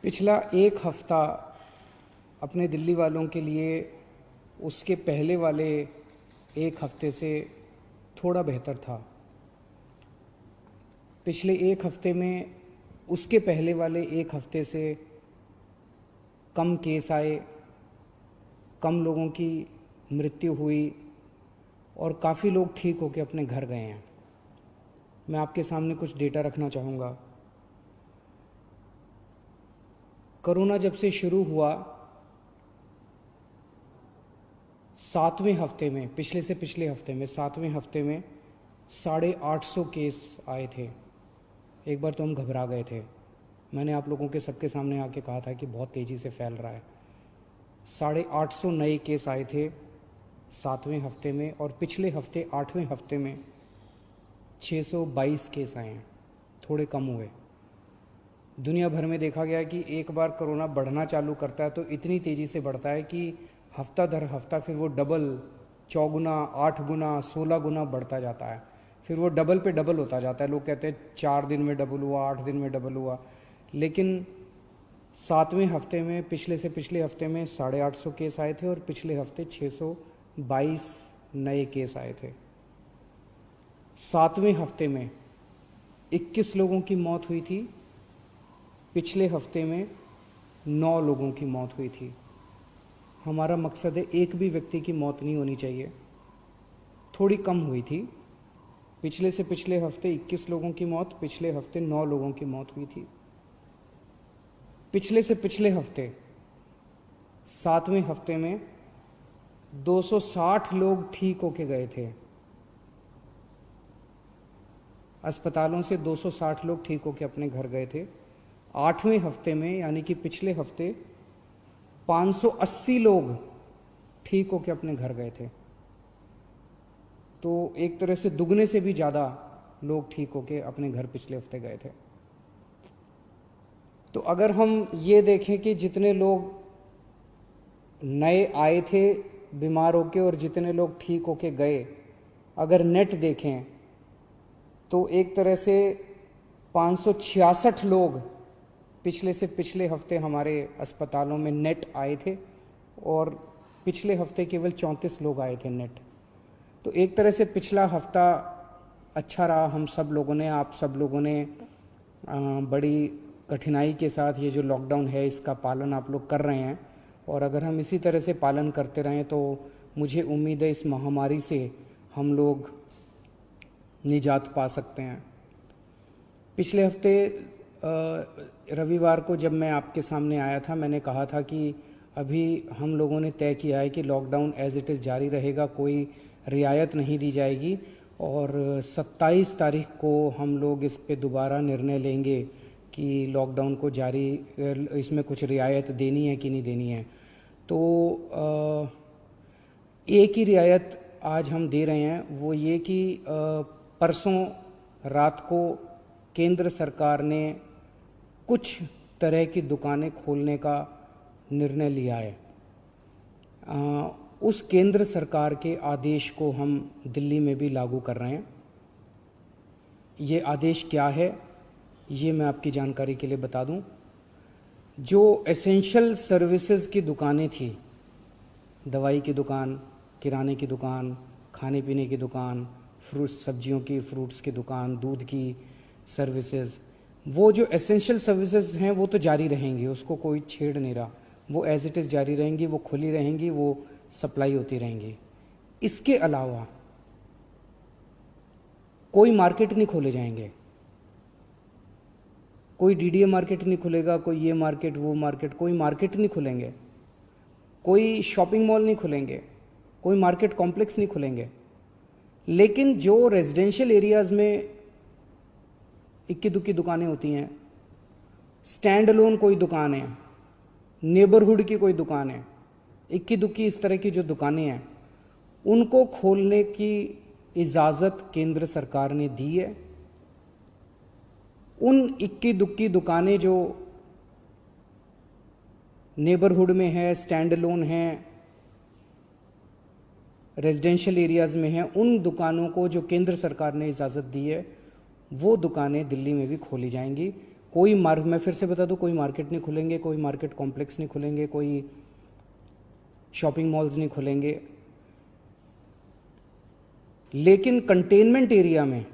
पिछला एक हफ्ता अपने दिल्ली वालों के लिए उसके पहले वाले एक हफ्ते से थोड़ा बेहतर था। पिछले एक हफ्ते में उसके पहले वाले एक हफ्ते से कम केस आए, कम लोगों की मृत्यु हुई और काफ़ी लोग ठीक होकर अपने घर गए हैं। मैं आपके सामने कुछ डेटा रखना चाहूँगा। कोरोना जब से शुरू हुआ, 7वें हफ्ते में, पिछले हफ्ते में 7वें हफ्ते में 850 केस आए थे। एक बार तो हम घबरा गए थे। मैंने आप लोगों के सबके सामने आके कहा था कि बहुत तेज़ी से फैल रहा है। 850 नए केस आए थे 7वें हफ्ते में, और पिछले हफ्ते 8वें हफ्ते में 622 केस आए हैं, थोड़े कम हुए। दुनिया भर में देखा गया कि एक बार कोरोना बढ़ना चालू करता है तो इतनी तेज़ी से बढ़ता है कि हफ्ता दर हफ्ता फिर वो डबल, चौगुना, 8 गुना, 16 गुना बढ़ता जाता है। फिर वो डबल पे डबल होता जाता है। लोग कहते हैं 4 दिन में डबल हुआ, 8 दिन में डबल हुआ, लेकिन 7वें हफ्ते में, पिछले हफ्ते में 850 केस आए थे और पिछले हफ्ते 622 नए केस आए थे। 7वें हफ्ते में 21 लोगों की मौत हुई थी, पिछले हफ्ते में 9 लोगों की मौत हुई थी। हमारा मकसद है एक भी व्यक्ति की मौत नहीं होनी चाहिए। थोड़ी कम हुई थी। पिछले हफ्ते 21 लोगों की मौत, पिछले हफ्ते 9 लोगों की मौत हुई थी। पिछले हफ्ते 7वें हफ्ते में 260 लोग ठीक होके गए थे। अस्पतालों से 260 लोग ठीक होके अपने घर गए थे। 8वें हफ्ते में, यानी कि पिछले हफ्ते, 580 लोग ठीक होके अपने घर गए थे। तो एक तरह से दुगने से भी ज़्यादा लोग ठीक होके अपने घर पिछले हफ्ते गए थे। तो अगर हम ये देखें कि जितने लोग नए आए थे बीमार होके और जितने लोग ठीक होके गए, अगर नेट देखें तो एक तरह से 566 लोग पिछले हफ्ते हमारे अस्पतालों में नेट आए थे और पिछले हफ्ते केवल 34 लोग आए थे नेट। तो एक तरह से पिछला हफ्ता अच्छा रहा। हम सब लोगों ने, आप सब लोगों ने बड़ी कठिनाई के साथ ये जो लॉकडाउन है इसका पालन आप लोग कर रहे हैं, और अगर हम इसी तरह से पालन करते रहें तो मुझे उम्मीद है इस महामारी से हम लोग निजात पा सकते हैं। पिछले हफ्ते रविवार को जब मैं आपके सामने आया था, मैंने कहा था कि अभी हम लोगों ने तय किया है कि लॉकडाउन एज इट इज़ जारी रहेगा, कोई रियायत नहीं दी जाएगी, और 27 तारीख को हम लोग इस पे दोबारा निर्णय लेंगे कि लॉकडाउन को जारी, इसमें कुछ रियायत देनी है कि नहीं देनी है। तो एक ही रियायत आज हम दे रहे हैं, वो ये कि परसों रात को केंद्र सरकार ने कुछ तरह की दुकानें खोलने का निर्णय लिया है। उस केंद्र सरकार के आदेश को हम दिल्ली में भी लागू कर रहे हैं। ये आदेश क्या है, ये मैं आपकी जानकारी के लिए बता दूं। जो एसेंशियल सर्विसेज की दुकानें थी, दवाई की दुकान, किराने की दुकान, खाने पीने की दुकान, सब्जियों की, फ्रूट्स की दुकान, दूध की सर्विसेज, वो जो एसेंशियल सर्विसेज हैं वो तो जारी रहेंगी, उसको कोई छेड़ नहीं रहा। वो एज इट इज़ जारी रहेंगी, वो खुली रहेंगी, वो सप्लाई होती रहेंगी। इसके अलावा कोई मार्केट नहीं खोले जाएंगे। कोई डीडीए मार्केट नहीं खुलेगा, कोई ये मार्केट, वो मार्केट, कोई मार्केट नहीं खुलेंगे, कोई शॉपिंग मॉल नहीं खुलेंगे, कोई मार्केट कॉम्प्लेक्स नहीं खुलेंगे। लेकिन जो रेजिडेंशियल एरियाज़ में इक्की दुक्की दुकानें होती हैं, स्टैंड अलोन कोई दुकान है, नेबरहुड की कोई दुकान है, इक्की दुक्की इस तरह की जो दुकानें हैं, उनको खोलने की इजाज़त केंद्र सरकार ने दी है। उन इक्की दुक्की दुकानें जो नेबरहुड में है, स्टैंड अलोन हैं, रेजिडेंशियल एरियाज़ में हैं, उन दुकानों को जो केंद्र सरकार ने इजाज़त दी है, वो दुकानें दिल्ली में भी खोली जाएंगी। मैं फिर से बता दूं, कोई मार्केट नहीं खुलेंगे, कोई मार्केट कॉम्प्लेक्स नहीं खुलेंगे, कोई शॉपिंग मॉल्स नहीं खुलेंगे, लेकिन कंटेनमेंट एरिया में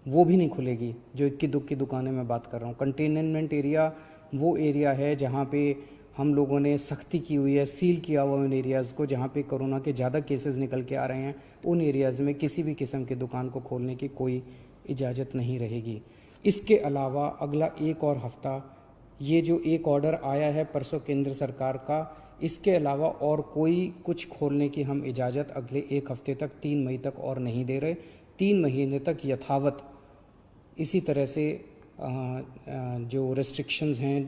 वो भी नहीं खुलेगी। जो इक्की दुक्की दुकानें मैं बात कर रहा हूँ, कंटेनमेंट एरिया वो एरिया है जहाँ पे हम लोगों ने सख्ती की हुई है, सील किया हुआ उन एरियाज़ को जहाँ पे कोरोना के ज़्यादा केसेस निकल के आ रहे हैं। उन एरियाज़ में किसी भी किस्म की दुकान को खोलने की कोई इजाज़त नहीं रहेगी। इसके अलावा अगला एक और हफ्ता, ये जो एक ऑर्डर आया है परसों केंद्र सरकार का, इसके अलावा और कोई कुछ खोलने की हम इजाज़त अगले एक हफ्ते तक, 3 मई तक और नहीं दे रहे। 3 महीने तक यथावत इसी तरह से जो रेस्ट्रिक्शंस हैं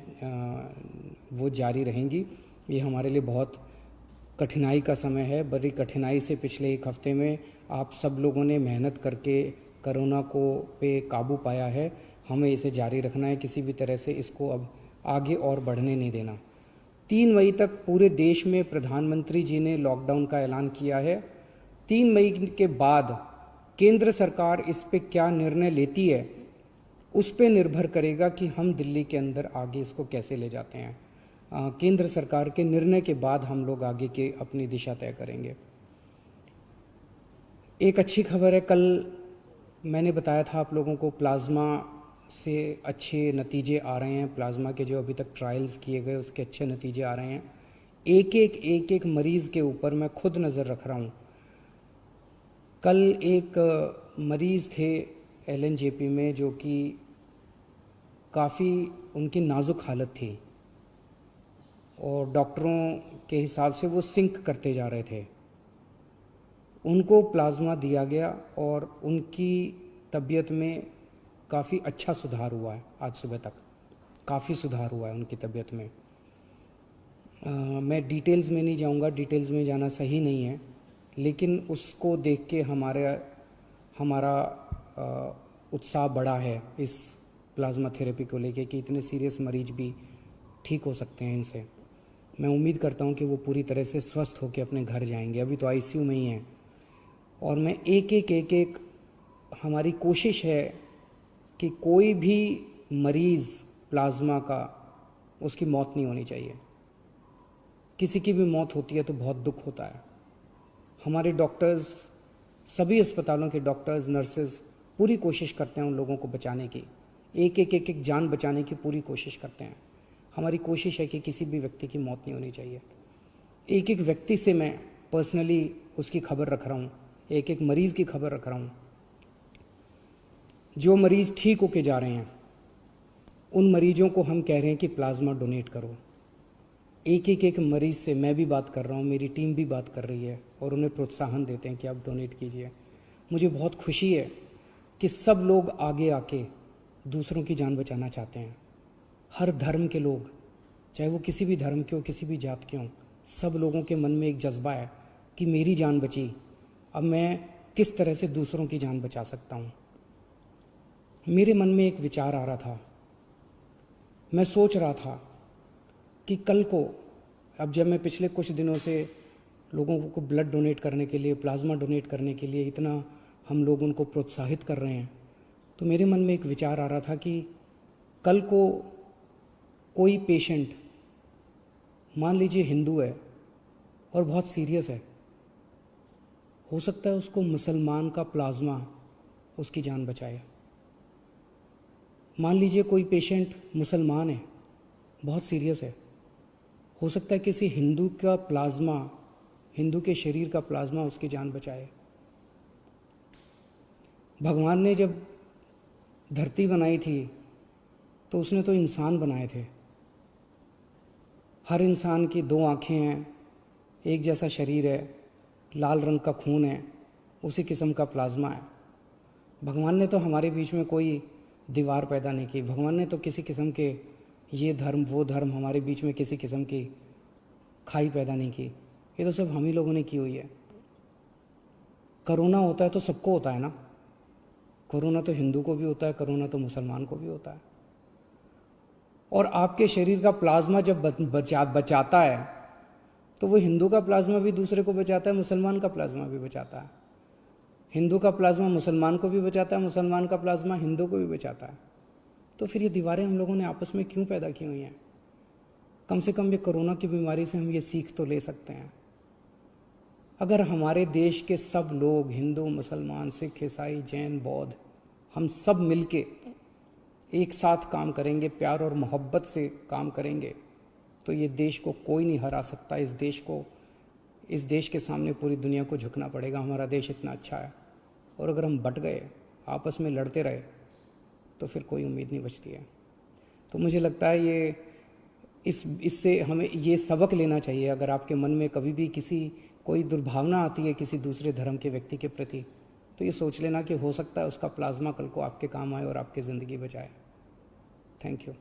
वो जारी रहेंगी। ये हमारे लिए बहुत कठिनाई का समय है। बड़ी कठिनाई से पिछले एक हफ्ते में आप सब लोगों ने मेहनत करके कोरोना को पे काबू पाया है। हमें इसे जारी रखना है, किसी भी तरह से इसको अब आगे और बढ़ने नहीं देना। 3 मई तक पूरे देश में प्रधानमंत्री जी ने लॉकडाउन का ऐलान किया है। 3 मई के बाद केंद्र सरकार इस पे क्या निर्णय लेती है, उस पे निर्भर करेगा कि हम दिल्ली के अंदर आगे इसको कैसे ले जाते हैं। केंद्र सरकार के निर्णय के बाद हम लोग आगे के अपनी दिशा तय करेंगे। एक अच्छी खबर है, कल मैंने बताया था आप लोगों को, प्लाज्मा से अच्छे नतीजे आ रहे हैं। प्लाज्मा के जो अभी तक ट्रायल्स किए गए उसके अच्छे नतीजे आ रहे हैं। एक एक मरीज़ के ऊपर मैं खुद नज़र रख रहा हूँ। कल एक मरीज़ थे LNJP में जो कि काफ़ी उनकी नाजुक हालत थी और डॉक्टरों के हिसाब से वो सिंक करते जा रहे थे। उनको प्लाज्मा दिया गया और उनकी तबीयत में काफ़ी अच्छा सुधार हुआ है। आज सुबह तक काफ़ी सुधार हुआ है उनकी तबीयत में। मैं डिटेल्स में नहीं जाऊंगा, डिटेल्स में जाना सही नहीं है, लेकिन उसको देख के हमारा उत्साह बढ़ा है इस प्लाज्मा थेरेपी को लेके कि इतने सीरियस मरीज भी ठीक हो सकते हैं इनसे। मैं उम्मीद करता हूं कि वो पूरी तरह से स्वस्थ होकर अपने घर जाएंगे। अभी तो ICU में ही हैं और मैं एक एक हमारी कोशिश है कि कोई भी मरीज़ प्लाज्मा का, उसकी मौत नहीं होनी चाहिए। किसी की भी मौत होती है तो बहुत दुख होता है। हमारे डॉक्टर्स, सभी अस्पतालों के डॉक्टर्स, नर्सेज पूरी कोशिश करते हैं उन लोगों को बचाने की, एक जान बचाने की पूरी कोशिश करते हैं। हमारी कोशिश है कि किसी भी व्यक्ति की मौत नहीं होनी चाहिए। एक व्यक्ति से मैं पर्सनली उसकी खबर रख रहा हूँ, एक मरीज़ की खबर रख रहा हूँ। जो मरीज़ ठीक होके जा रहे हैं उन मरीजों को हम कह रहे हैं कि प्लाज्मा डोनेट करो। एक मरीज़ से मैं भी बात कर रहा हूँ, मेरी टीम भी बात कर रही है और उन्हें प्रोत्साहन देते हैं कि आप डोनेट कीजिए। मुझे बहुत खुशी है कि सब लोग आगे आके दूसरों की जान बचाना चाहते हैं। हर धर्म के लोग, चाहे वो किसी भी धर्म के हो, किसी भी जात के हों, सब लोगों के मन में एक जज्बा है कि मेरी जान बची, अब मैं किस तरह से दूसरों की जान बचा सकता हूँ। मेरे मन में एक विचार आ रहा था, मैं सोच रहा था कि कल को, अब जब मैं पिछले कुछ दिनों से लोगों को ब्लड डोनेट करने के लिए, प्लाज्मा डोनेट करने के लिए इतना हम लोग उनको प्रोत्साहित कर रहे हैं, तो मेरे मन में एक विचार आ रहा था कि कल को कोई पेशेंट, मान लीजिए हिंदू है और बहुत सीरियस है, हो सकता है उसको मुसलमान का प्लाज्मा उसकी जान बचाए। मान लीजिए कोई पेशेंट मुसलमान है, बहुत सीरियस है, हो सकता है किसी हिंदू का प्लाज्मा, हिंदू के शरीर का प्लाज्मा उसकी जान बचाए। भगवान ने जब धरती बनाई थी तो उसने तो इंसान बनाए थे। हर इंसान की 2 आँखें हैं, एक जैसा शरीर है, लाल रंग का खून है, उसी किस्म का प्लाज्मा है। भगवान ने तो हमारे बीच में कोई दीवार पैदा नहीं की। भगवान ने तो किसी किस्म के ये धर्म वो धर्म हमारे बीच में किसी किस्म की खाई पैदा नहीं की। ये तो सब हम ही लोगों ने की हुई है। कोरोना होता है तो सबको होता है ना। कोरोना तो हिंदू को भी होता है, कोरोना तो मुसलमान को भी होता है। और आपके शरीर का प्लाज्मा जब बचाता है तो वो हिंदू का प्लाज्मा भी दूसरे को बचाता है, मुसलमान का प्लाज्मा भी बचाता है। हिंदू का प्लाज्मा मुसलमान को भी बचाता है, मुसलमान का प्लाज्मा हिंदू को भी बचाता है। तो फिर ये दीवारें हम लोगों ने आपस में क्यों पैदा की हुई हैं? कम से कम ये कोरोना की बीमारी से हम ये सीख तो ले सकते हैं। अगर हमारे देश के सब लोग, हिंदू, मुसलमान, सिख, ईसाई, जैन, बौद्ध, हम सब मिलके एक साथ काम करेंगे, प्यार और मोहब्बत से काम करेंगे, तो ये देश को कोई नहीं हरा सकता। इस देश के सामने पूरी दुनिया को झुकना पड़ेगा। हमारा देश इतना अच्छा है, और अगर हम बट गए, आपस में लड़ते रहे, तो फिर कोई उम्मीद नहीं बचती है। तो मुझे लगता है इससे हमें ये सबक लेना चाहिए। अगर आपके मन में कभी भी कोई दुर्भावना आती है किसी दूसरे धर्म के व्यक्ति के प्रति, तो ये सोच लेना कि हो सकता है उसका प्लाज्मा कल को आपके काम आए और आपकी ज़िंदगी बचाए। Thank you.